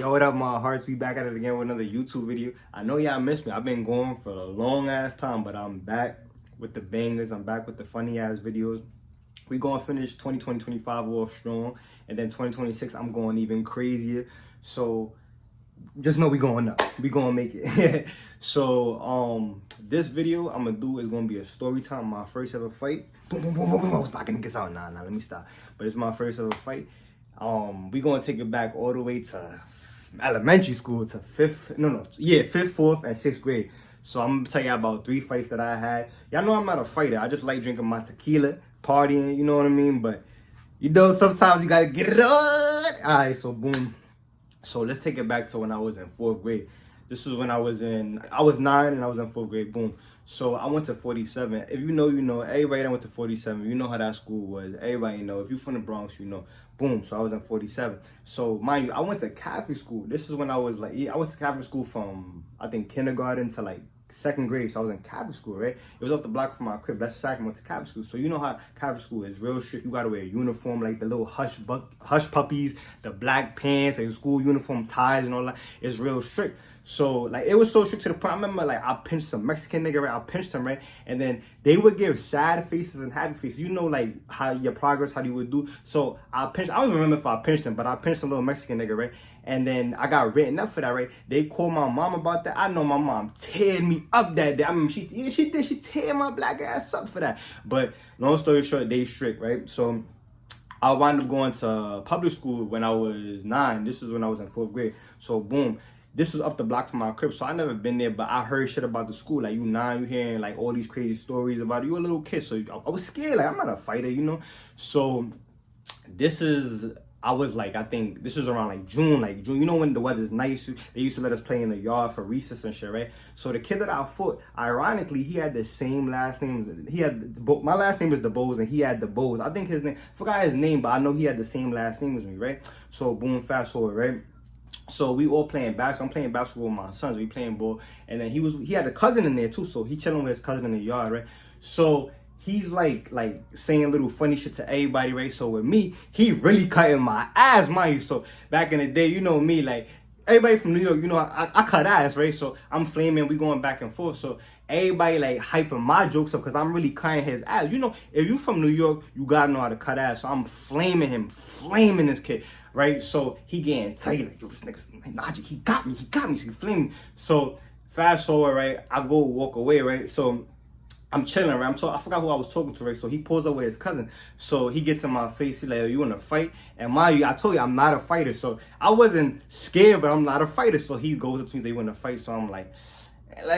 Yo, what up, my hearts? We back at it again with another YouTube video. I know y'all missed me. I've been going for a long ass time, but I'm back with the bangers. I'm back with the funny ass videos. We gonna finish 2025 off strong, and then 2026 I'm going even crazier. So just know we going up. We gonna make it. So this video I'm gonna do is gonna be a story time. My first ever fight. Boom, boom, boom, boom, boom. I was knocking niggas out. Nah, let me stop. But it's my first ever fight. We gonna take it back all the way to elementary school, to fifth, 4th, and 6th grade. So I'm gonna tell you about 3 fights that I had. Y'all know I'm not a fighter. I just like drinking my tequila, partying, you know what I mean? But you know, sometimes you gotta get it on. Alright, so boom. So let's take it back to when I was in 4th grade. This is when I was 9 and I was in 4th grade. Boom. So I went to 47. If you know, you know. Everybody that went to 47, you know how that school was. Everybody know. If you're from the Bronx, you know. Boom. So I was in 47. So mind you, I went to Catholic school. This is when I was like, I went to Catholic school from, I think, kindergarten to like 2nd grade. So I was in Catholic school, right? It was up the block from my crib. That's exactly went to Catholic school. So you know how Catholic school is real strict. You gotta wear a uniform, like the little hush puppies, the black pants, like the school uniform ties and all that. It's real strict. So like it was so strict to the point. I remember like I pinched some Mexican nigga, right? I pinched him, right? And then they would give sad faces and happy faces. You know, like how your progress, how you would do. So I don't even remember if I pinched him, but I pinched a little Mexican nigga, right? And then I got written up for that, right? They called my mom about that. I know my mom teared me up that day. I mean, she teared my black ass up for that. But long story short, they strict, right? So I wound up going to public school when I was 9. This is when I was in 4th grade. So boom. This was up the block from my crib, so I never been there, but I heard shit about the school. Like, you 9, you hearing like all these crazy stories about it. You a little kid, so I was scared. Like, I'm not a fighter, you know? So I was like, I think this is around like June. You know when the weather's nice, they used to let us play in the yard for recess and shit, right? So the kid that I fought, ironically, he had the same last name. My last name is DeBose, and he had DeBose. I think his name, forgot his name, but I know he had the same last name as me, right? So boom, fast forward, right? So we all playing basketball. I'm playing basketball with my sons. We playing ball, and then he had a cousin in there too. So he chilling with his cousin in the yard, right? So he's like saying little funny shit to everybody, right? So with me, he really cutting my ass, mind you. So back in the day, you know me, like everybody from New York, you know I cut ass, right? So I'm flaming, we going back and forth. So everybody like hyping my jokes up because I'm really cutting his ass. You know, if you from New York, you gotta know how to cut ass. So I'm flaming him, flaming this kid. Right, so he getting tight, like, yo, this nigga's like, Najee, he got me, so he flamed me. So fast forward, right, I go walk away, right, so I'm chilling, right, I forgot who I was talking to, right, so he pulls up with his cousin, so he gets in my face, he like, yo, you wanna fight? And mind you, I told you, I'm not a fighter, so I wasn't scared, but I'm not a fighter, so he goes up to me and says, you wanna fight? So I'm like,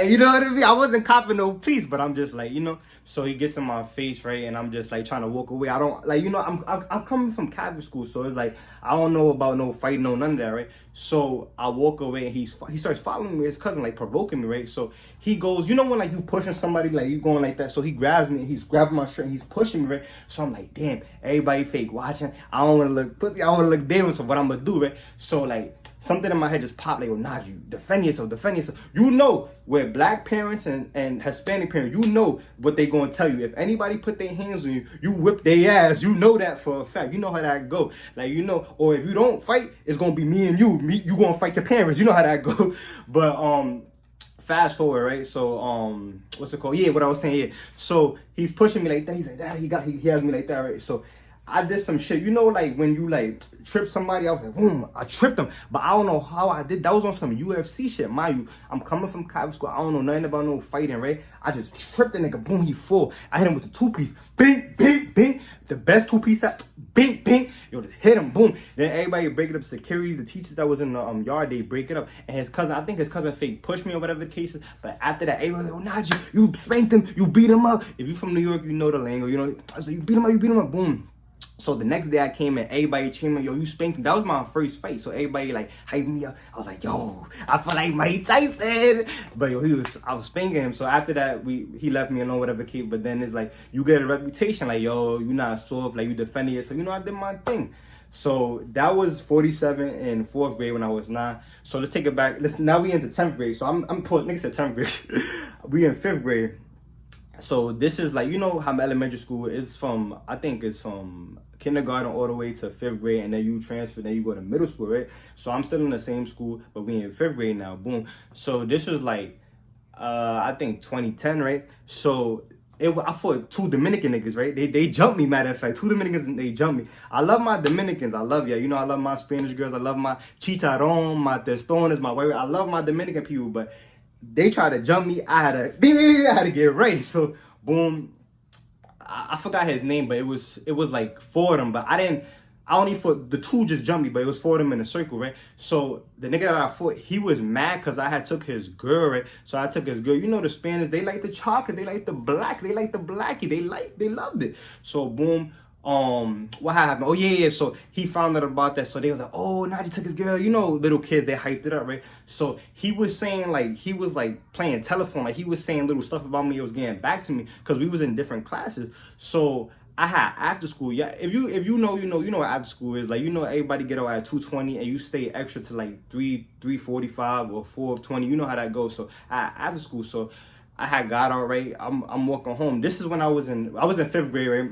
you know what I mean? I wasn't copping no police, but I'm just like, you know. So he gets in my face, right, and I'm just like trying to walk away. I don't like, you know, I'm coming from Catholic school, so it's like I don't know about no fighting, no none of that, right? So I walk away, and he starts following me, his cousin, like provoking me, right? So he goes, you know when like you pushing somebody, like you going like that. So he grabs me, and he's grabbing my shirt, and he's pushing me, right? So I'm like, damn, everybody fake watching. I don't want to look pussy. I want to look damn. So what I'm gonna do, right? So like something in my head just popped, like, oh, Najee, defend yourself. You know, with black parents and Hispanic parents, you know what they gonna tell you. If anybody put their hands on you, you whip their ass. You know that for a fact. You know how that go. Like, you know, or if you don't fight, it's gonna be me and you. You gonna fight your parents. You know how that go. But fast forward, right? So what's it called? Yeah, what I was saying. Yeah. So he's pushing me like that. He's like that. He has me like that, right? So I did some shit. You know, like when you like trip somebody, I was like, boom, I tripped him. But I don't know how I did. That was on some UFC shit. Mind you, I'm coming from Catholic school. I don't know nothing about no fighting, right? I just tripped the nigga. Boom, he full. I hit him with the 2-piece. Bing, bing, bing. The best 2-piece out. Bing, bing. Yo, just hit him. Boom. Then everybody break it up. Security, the teachers that was in the yard, they break it up. And his cousin, I think his cousin fake pushed me or whatever the case is. But after that, everybody was like, oh, Najee, you spanked him. You beat him up. If you from New York, you know the lingo. You know, I said, you beat him up. Boom. So the next day I came and everybody cheering me, yo, you spanked him. That was my first fight. So everybody like hyped me up. I was like, yo, I feel like Mike Tyson. But yo, I was spanking him. So after that, he left me alone, whatever case. But then it's like, you get a reputation, like, yo, you not soft, like you defending it. So, you know, I did my thing. So that was 47 in 4th grade when I was 9. So let's take it back. Now we into 10th grade. So I'm putting, niggas said 10th grade. We in 5th grade. So this is like, you know how elementary school is from, I think it's from kindergarten all the way to 5th grade, and then you transfer, then you go to middle school, right? So I'm still in the same school, but we in 5th grade now. Boom. So this was like I think 2010, right? So I fought two Dominican niggas, right? They jumped me, matter of fact. Two Dominicans, and they jumped me. I love my Dominicans. I love ya. You know, I love my Spanish girls. I love my chicharron, my testones, my white. I love my Dominican people, but they tried to jump me. I had to get right. So boom. I forgot his name, but it was like four of them, but I only fought the two just jumped me, but it was four of them in a circle, right? So the nigga that I fought, he was mad because I had took his girl, right? So I took his girl. You know the Spanish, they like the chocolate, they like the black, they like the blackie, they loved it. So boom, what happened? Oh yeah. So he found out about that. So they was like, oh, Najee took his girl. You know, little kids, they hyped it up, right? So he was saying like, he was like playing telephone, like he was saying little stuff about me. It was getting back to me because we was in different classes. So I had after school. Yeah, if you know what after school is. Like, you know, everybody get out at 2:20 and you stay extra to like 3:45 or 4:20. You know how that goes. So I had after school. So I had got out, right. I'm walking home. This is when I was in 5th grade, right?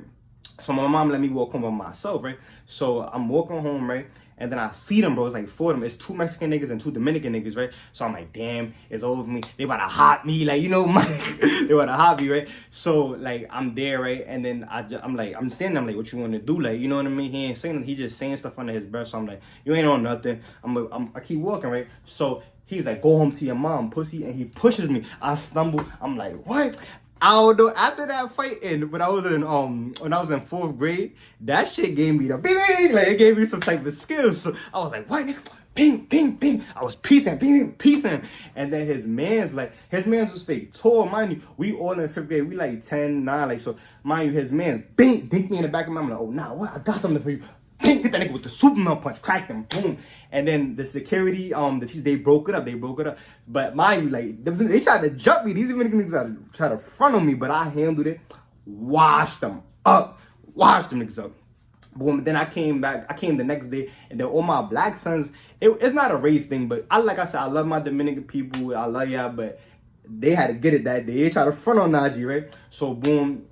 So my mom let me walk home by myself, right? So I'm walking home, right? And then I see them, bro. It's like four of them. It's two Mexican niggas and two Dominican niggas, right? So I'm like, damn, it's over for me. They about to hot me, like, you know, they about to hot me, right? So like I'm there, right? And then I'm standing. I'm like, what you want to do, like, you know what I mean? He ain't saying nothing. He just saying stuff under his breath. So I'm like, you ain't on nothing. I keep walking, right? So he's like, go home to your mom, pussy, and he pushes me. I stumble. I'm like, what? I don't know. After that fight, and when I was in 4th grade, that shit gave me the bing, like it gave me some type of skills. So I was like, what, nigga? Ping, ping, ping. I was piecing, piecing. And then his man's was fake tall, mind you. We all in 5th grade. We like 10, 9, like, so mind you, his man bing, dink me in the back of my mind. I'm like, oh nah, what? I got something for you. Hit that nigga with the Superman punch, cracked him, boom. And then the security, the teachers, they broke it up. But mind you, like, they tried to jump me. These niggas tried to front on me, but I handled it, washed them niggas up. Boom. Then I came the next day, and then all my black sons, it's not a race thing, but like I said, I love my Dominican people, I love y'all, but they had to get it that day. They tried to front on Najee, right? So boom,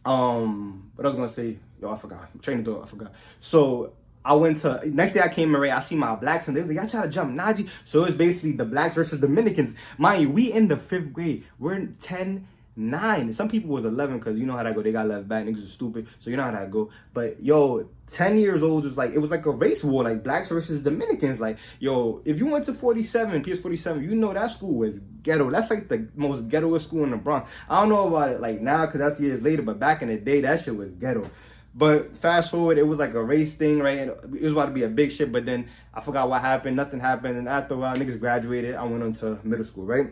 what I was gonna say, yo, I forgot. I'm training door, I forgot. So I went to, next day I came in, right, I see my blacks, and they was like, y'all try to jump Najee. So it was basically the blacks versus Dominicans. Mind you, we in the 5th grade. We're in 10, 9. Some people was 11 because you know how that go. They got left back. Niggas are stupid. So you know how that go. But yo, 10 years old was like, it was like a race war, like blacks versus Dominicans. Like, yo, if you went to 47, PS 47, you know that school was ghetto. That's like the most ghettoest school in the Bronx. I don't know about it like now because that's years later, but back in the day, that shit was ghetto. But fast forward, it was like a race thing, right? And it was about to be a big shit, but then I forgot what happened. Nothing happened. And after a while, niggas graduated. I went on to middle school, right?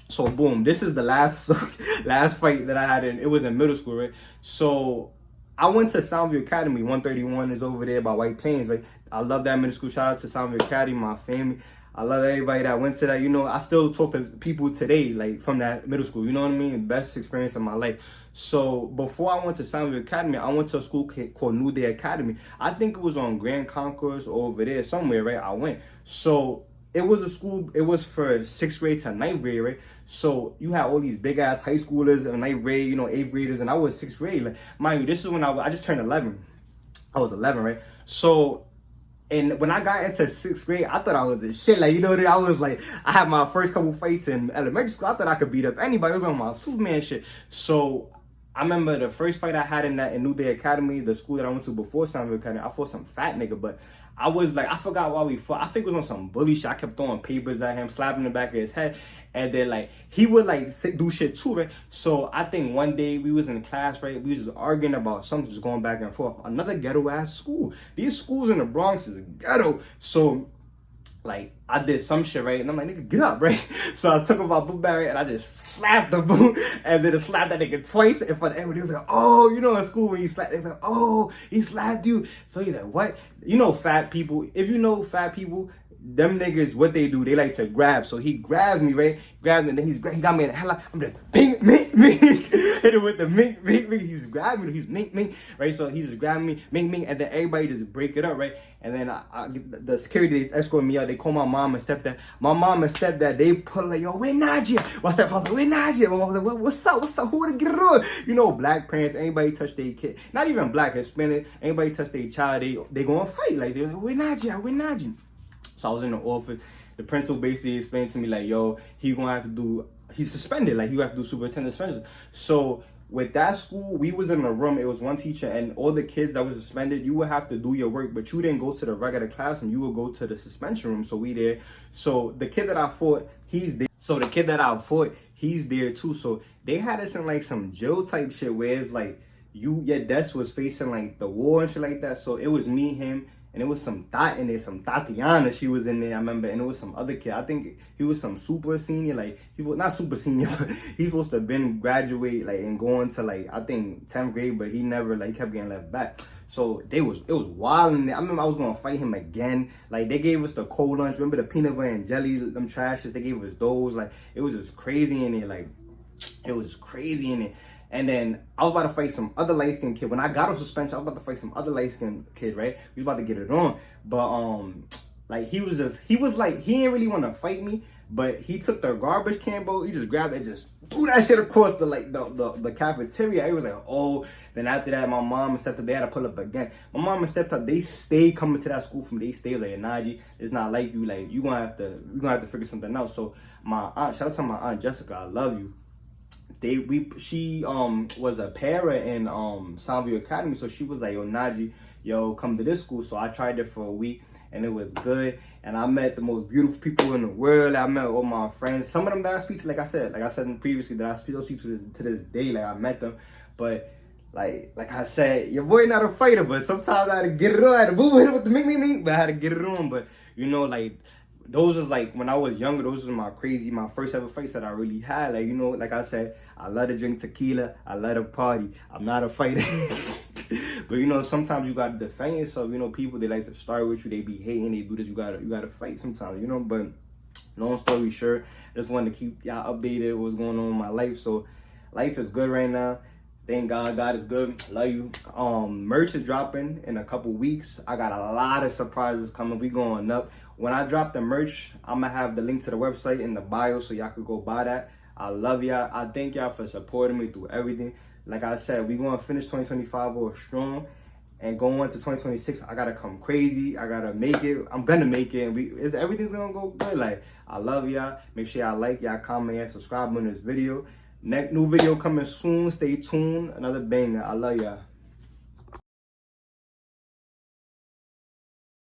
So boom, this is the last fight that I had it was in middle school, right? So I went to Soundview Academy. 131 is over there by White Plains, right? I love that middle school. Shout out to Soundview Academy, my family. I love everybody that went to that. You know, I still talk to people today, like from that middle school. You know what I mean? Best experience of my life. So before I went to Soundview Academy, I went to a school called New Day Academy. I think it was on Grand Concourse or over there somewhere, right? I went. So it was a school, it was for 6th grade to 9th grade, right? So you had all these big ass high schoolers in 9th grade, you know, 8th graders, and I was 6th grade. Like, mind you, this is when I just turned 11. I was 11, right? So, and when I got into 6th grade, I thought I was a shit. Like, you know, I was like, I had my first couple fights in elementary school. I thought I could beat up anybody. It was on my Superman shit. So I remember the first fight I had in New Day Academy, the school that I went to before Soundview Academy. I fought some fat nigga, but I was like, I forgot why we fought. I think it was on some bully shit. I kept throwing papers at him, slapping the back of his head. And then, like, he would, like, do shit too, right? So I think one day we was in class, right? We was just arguing about something, just going back and forth. Another ghetto-ass school. These schools in the Bronx is ghetto. So, like, I did some shit, right? And I'm like, nigga, get up, right? So I took him my book bag, right? And I just slapped the boot. And then I slapped that nigga twice in front of everybody. He was like, oh, you know, in school when you slap, they like, oh, he slapped you. So he's like, what? You know fat people. If you know fat people, them niggas, what they do, they like to grab. So he grabs me, right? Grabs me, and then he got me in the headlock. I'm just, bing, mink. Hit him with the mink. He's grabbing me. He's mink, right? So he's just grabbing me, mink, and then everybody just break it up, right? And then the security, they escort me out. They call my mom and stepdad. My mom and stepdad, they pull like, yo, where Najee? My stepfather was like, where Najee? My mom was like, what's up? Who wanna get it on? You know, black parents, anybody touch their kid, not even black, Hispanic, anybody touch their child, they gonna fight. Like, they're like, where Najee? So I was in the office. The principal basically explained to me like, yo, he's suspended. Like, he have to do superintendent suspension. So with that school, we was in a room. It was one teacher and all the kids that was suspended. You would have to do your work, but you didn't go to the regular classroom. You would go to the suspension room. So we there. So the kid that I fought, he's there. He's there too. So they had us in like some jail type shit where it's like your desk was facing like the wall and shit like that. So it was me, him, and it was some thought in there, some Tatiana, she was in there, I remember, and it was some other kid. I think he was some super senior, like, he was not super senior, but he's supposed to have been graduate, like, and going to, like, I think 10th grade, but he never, like, kept getting left back. So it was wild in there. I remember I was gonna fight him again. Like, they gave us the cold lunch. Remember the peanut butter and jelly, them trashes? They gave us those. Like, it was just crazy in there. Like, it was crazy in there. And then I was about to fight some other light-skinned kid. When I got on suspension, I was about to fight some other light-skinned kid, right? We was about to get it on. But, like, he was like, he didn't really want to fight me, but he took the garbage can, bro. He just grabbed it and just threw that shit across the cafeteria. He was like, oh. Then after that, my mom and stepdad, they had to pull up again. My mom and stepdad, they stayed coming to that school from me. They stayed like, Najee, it's not like you. Like, you're gonna have to figure something out. So my aunt, shout out to my aunt Jessica, I love you. She was a para in Soundview Academy, so she was like, yo, Najee, yo, come to this school. So I tried it for a week and it was good, and I met the most beautiful people in the world. I met all my friends, some of them that I speak to, like I said previously, that I still speak to this day. Like, I met them, but like I said, your boy not a fighter, but sometimes I had to get it on. I had to hit with the mink, but I had to get it on. But you know, like, those is like, when I was younger, those was my first ever fights that I really had. Like, you know, like I said, I love to drink tequila, I love to party. I'm not a fighter. But you know, sometimes you gotta defend yourself. You know, people, they like to start with you, they be hating, they do this, you gotta fight sometimes, you know. But long story short, I just wanted to keep y'all updated what's going on in my life. So life is good right now. Thank God, God is good. Love you. Merch is dropping in a couple weeks. I got a lot of surprises coming. We going up. When I drop the merch, I'm gonna have the link to the website in the bio so y'all could go buy that. I love y'all. I thank y'all for supporting me through everything. Like I said, we gonna finish 2025 off strong, and going into 2026, I gotta come crazy. I gotta make it. I'm gonna make it, and everything's gonna go good. Like, I love y'all. Make sure y'all like, y'all comment, and subscribe on this video. Next new video coming soon. Stay tuned. Another banger. I love y'all.